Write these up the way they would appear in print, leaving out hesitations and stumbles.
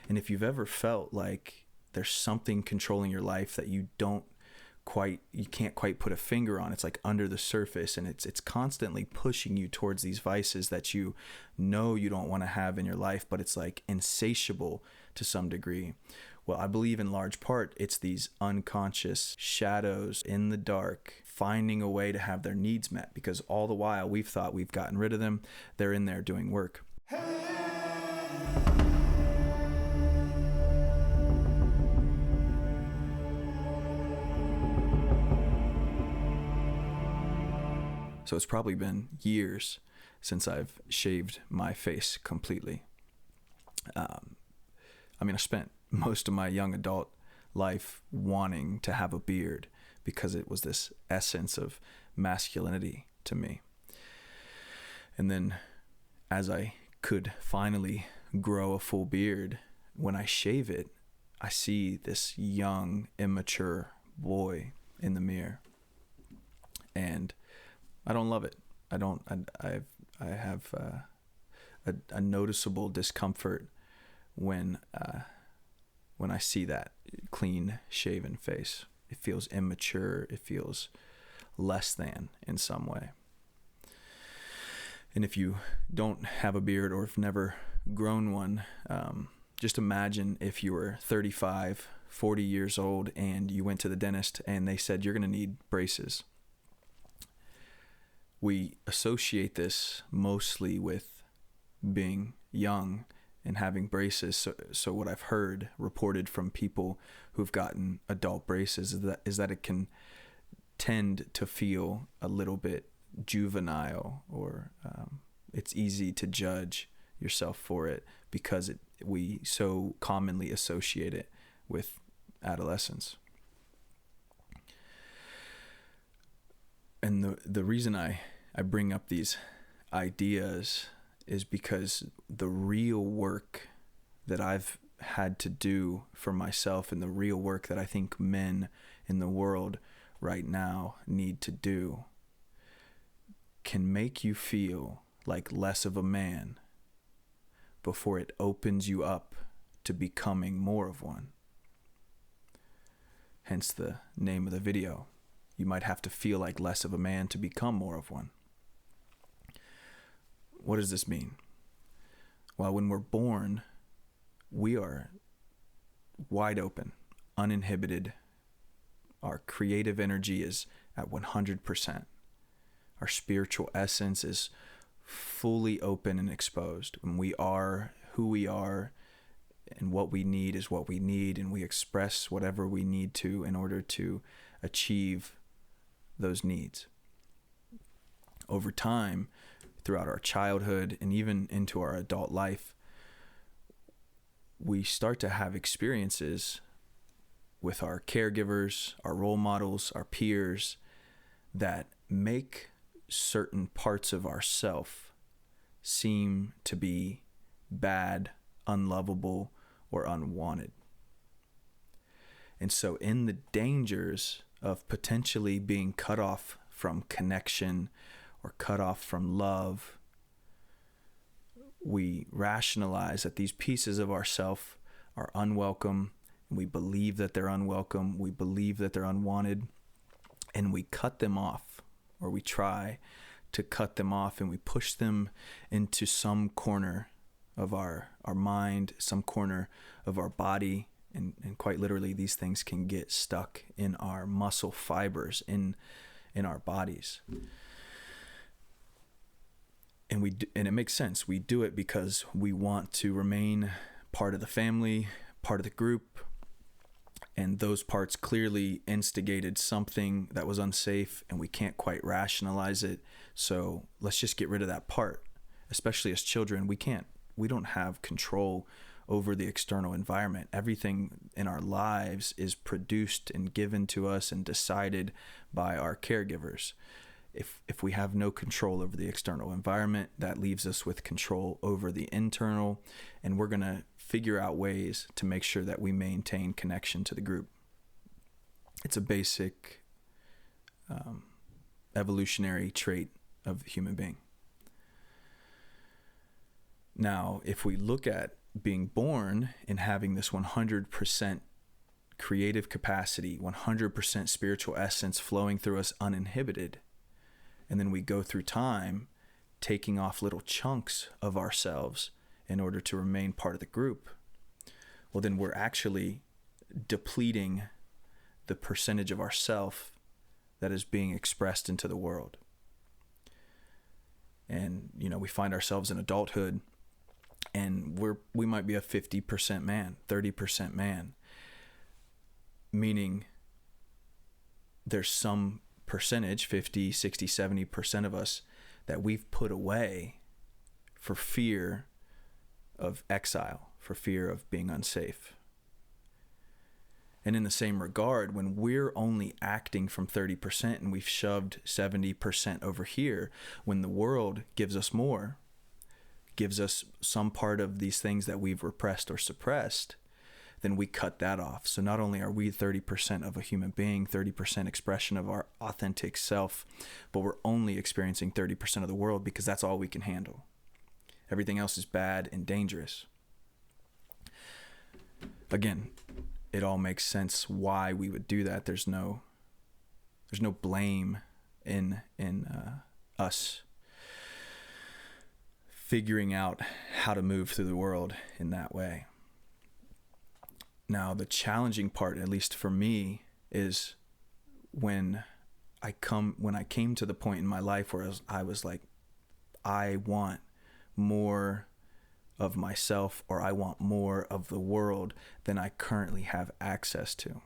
And if you've ever felt like there's something controlling your life that you can't quite put a finger on, it's like under the surface, and it's constantly pushing you towards these vices that you know you don't want to have in your life, but it's like insatiable to some degree. Well, I believe in large part it's these unconscious shadows in the dark finding a way to have their needs met, because all the while we've thought we've gotten rid of them, they're in there doing work. So it's probably been years since I've shaved my face completely. I spent most of my young adult life wanting to have a beard because it was this essence of masculinity to me. And then as I could finally grow a full beard, when I shave it, I see this young, immature boy in the mirror. And I don't love it. I have a noticeable discomfort when I see that clean shaven face. It feels immature. It feels less than in some way. And if you don't have a beard or have never grown one, just imagine if you were 35, 40 years old and you went to the dentist and they said you're going to need braces. We associate this mostly with being young and having braces. So what I've heard reported from people who've gotten adult braces is that it can tend to feel a little bit juvenile, or it's easy to judge yourself for it because we so commonly associate it with adolescence. And the reason I bring up these ideas is because the real work that I've had to do for myself, and the real work that I think men in the world right now need to do, can make you feel like less of a man before it opens you up to becoming more of one. Hence the name of the video. You might have to feel like less of a man to become more of one. What does this mean? Well, when we're born, we are wide open, uninhibited. Our creative energy is at 100%. Our spiritual essence is fully open and exposed. When we are who we are, and what we need is what we need, and we express whatever we need to in order to achieve those needs. Over time, throughout our childhood and even into our adult life, we start to have experiences with our caregivers, our role models, our peers, that make certain parts of ourself seem to be bad, unlovable, or unwanted. And so in the dangers of potentially being cut off from connection or cut off from love, we rationalize that these pieces of ourself are unwelcome, and we believe that they're unwelcome, we believe that they're unwanted, and we cut them off, or we try to cut them off, and we push them into some corner of our mind, some corner of our body, and quite literally these things can get stuck in our muscle fibers in our bodies. And it makes sense. We do it because we want to remain part of the family, part of the group, and those parts clearly instigated something that was unsafe, and we can't quite rationalize it. So let's just get rid of that part. Especially as children, we don't have control over the external environment. Everything in our lives is produced and given to us and decided by our caregivers. If we have no control over the external environment, that leaves us with control over the internal, and we're going to figure out ways to make sure that we maintain connection to the group. It's a basic evolutionary trait of the human being. Now, if we look at being born and having this 100% creative capacity, 100% spiritual essence flowing through us uninhibited. And then we go through time taking off little chunks of ourselves in order to remain part of the group. Well, then we're actually depleting the percentage of ourself that is being expressed into the world. And, we find ourselves in adulthood and we might be a 50% man, 30% man, meaning there's some percentage, 50, 60, 70% of us that we've put away for fear of exile, for fear of being unsafe. And in the same regard, when we're only acting from 30% and we've shoved 70% over here, when the world gives us more, gives us some part of these things that we've repressed or suppressed, then we cut that off. So not only are we 30% of a human being, 30% expression of our authentic self, but we're only experiencing 30% of the world because that's all we can handle. Everything else is bad and dangerous. Again, it all makes sense why we would do that. There's no blame in us figuring out how to move through the world in that way. Now, the challenging part, at least for me, is when I came to the point in my life where I was like, I want more of myself, or I want more of the world than I currently have access to.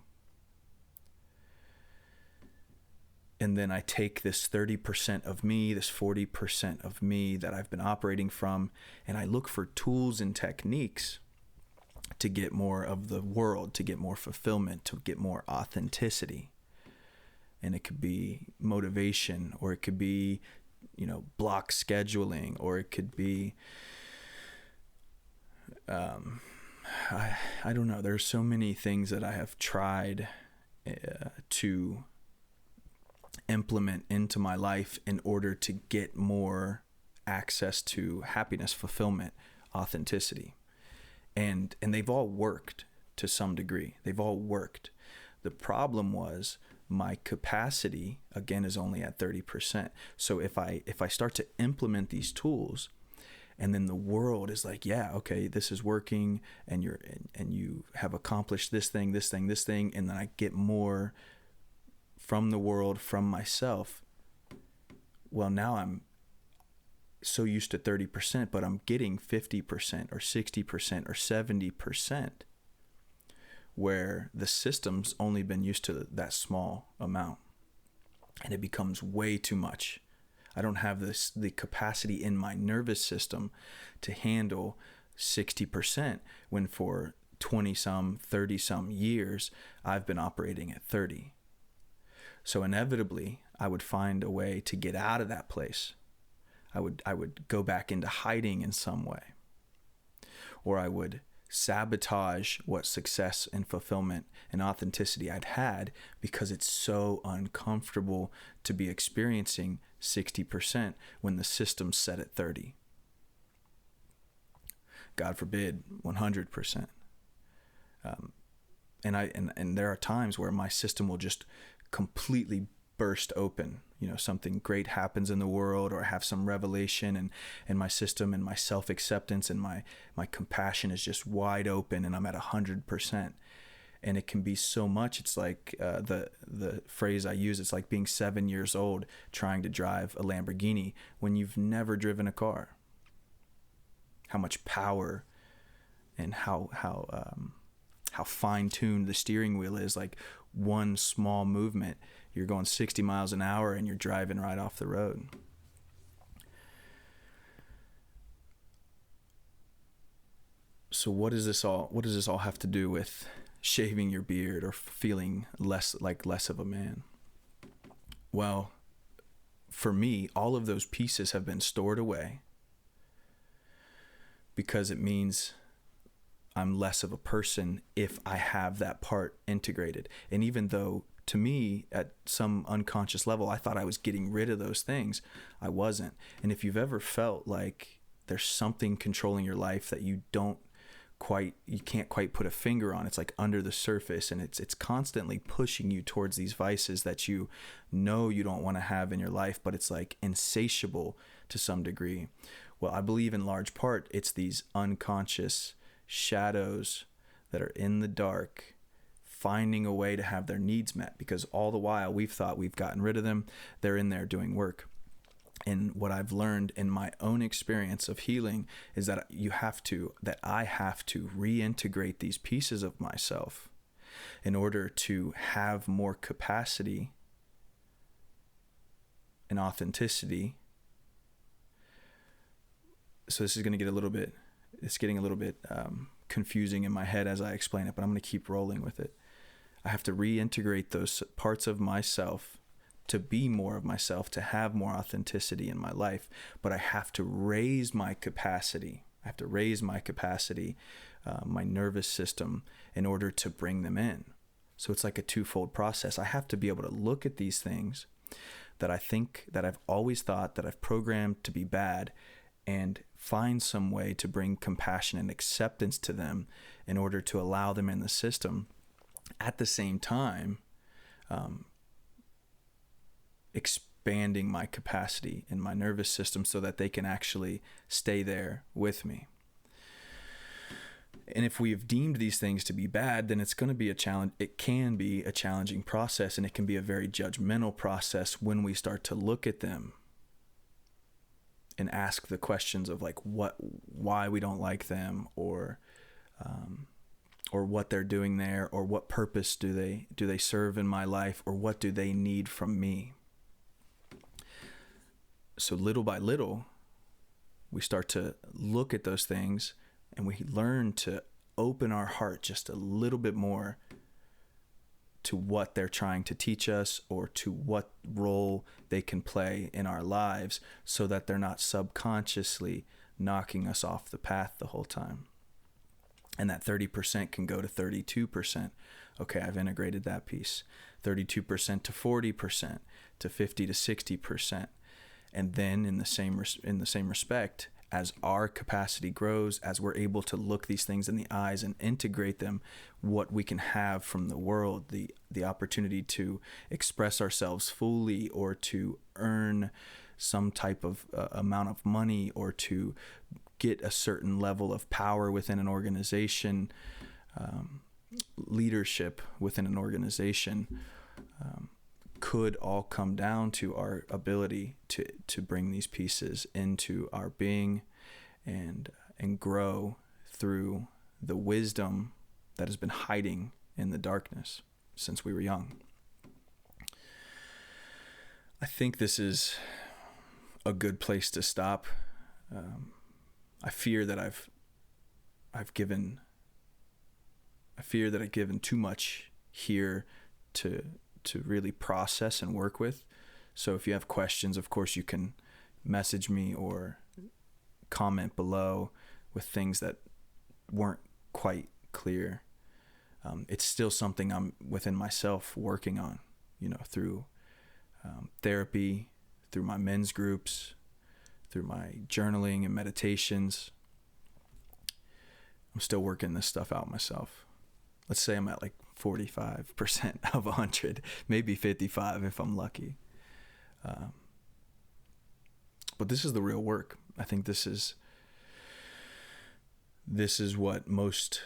And then I take this 30% of me, this 40% of me that I've been operating from, and I look for tools and techniques to get more of the world, to get more fulfillment, to get more authenticity. And it could be motivation, or it could be, block scheduling, or it could be, I don't know. There's so many things that I have tried to implement into my life in order to get more access to happiness, fulfillment, authenticity. And they've all worked to some degree. They've all worked. The problem was my capacity, again, is only at 30%. So if I start to implement these tools, and then the world is like, yeah, okay, this is working, and you have accomplished this thing, and then I get more from the world, from myself. Well, now I'm so used to 30%, but I'm getting 50% or 60% or 70%, where the system's only been used to that small amount, and it becomes way too much. I don't have the capacity in my nervous system to handle 60% when for 20-some, 30-some years, I've been operating at 30. So inevitably, I would find a way to get out of that place. I would go back into hiding in some way, or I would sabotage what success and fulfillment and authenticity I'd had because it's so uncomfortable to be experiencing 60% when the system's set at 30. God forbid, 100%. And there are times where my system will just completely burst open. Something great happens in the world, or I have some revelation, and my system and my self-acceptance and my compassion is just wide open, and I'm at 100%. And it can be so much. It's like the phrase I use, it's like being 7 years old trying to drive a Lamborghini when you've never driven a car. How much power and how fine-tuned the steering wheel is. Like one small movement, you're going 60 miles an hour and you're driving right off the road. So what does this all have to do with shaving your beard or feeling less of a man? Well, for me, all of those pieces have been stored away because it means I'm less of a person if I have that part integrated. And even though, to me, at some unconscious level, I thought I was getting rid of those things, I wasn't. And if you've ever felt like there's something controlling your life that you don't you can't quite put a finger on. It's like under the surface, and it's constantly pushing you towards these vices that you know you don't want to have in your life, but it's like insatiable to some degree. Well, I believe in large part it's these unconscious shadows that are in the dark finding a way to have their needs met, because all the while we've thought we've gotten rid of them, they're in there doing work. And what I've learned in my own experience of healing is that I have to reintegrate these pieces of myself in order to have more capacity and authenticity. So this is going to get getting a little bit confusing in my head as I explain it, but I'm going to keep rolling with it. I have to reintegrate those parts of myself to be more of myself, to have more authenticity in my life, but I have to raise my capacity. I have to raise my capacity, my nervous system, in order to bring them in. So it's like a twofold process. I have to be able to look at these things that I think, that I've always thought, that I've programmed to be bad, and find some way to bring compassion and acceptance to them in order to allow them in the system. At the same time, expanding my capacity in my nervous system so that they can actually stay there with me. And if we've deemed these things to be bad, then it's going to be a challenge. It can be a challenging process, and it can be a very judgmental process when we start to look at them and ask the questions of like why we don't like them, or what they're doing there, or what purpose do they serve in my life, or what do they need from me. So little by little, we start to look at those things, and we learn to open our heart just a little bit more to what they're trying to teach us, or to what role they can play in our lives, so that they're not subconsciously knocking us off the path the whole time. And that 30% can go to 32%. Okay, I've integrated that piece. 32% to 40%, to 50 to 60%. And then in the same respect, as our capacity grows, as we're able to look these things in the eyes and integrate them, what we can have from the world, the opportunity to express ourselves fully, or to earn some type of amount of money, or to get a certain level of power within an organization, leadership within an organization, could all come down to our ability to bring these pieces into our being and grow through the wisdom that has been hiding in the darkness since we were young. I think this is a good place to stop. I fear that I've given too much here to really process and work with. So if you have questions, of course, you can message me or comment below with things that weren't quite clear. It's still something I'm within myself working on, through therapy, through my men's groups, through my journaling and meditations. I'm still working this stuff out myself. Let's say I'm at like 45% of 100, maybe 55 if I'm lucky. But this is the real work. I think this is what most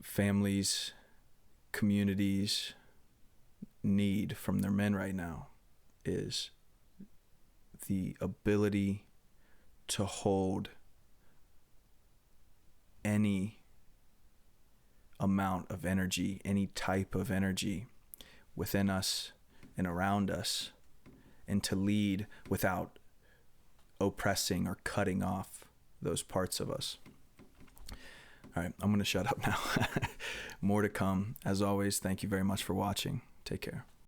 families, communities need from their men right now, is the ability to hold any amount of energy, any type of energy within us and around us, and to lead without oppressing or cutting off those parts of us. All right, I'm going to shut up now. More to come. As always, thank you very much for watching. Take care.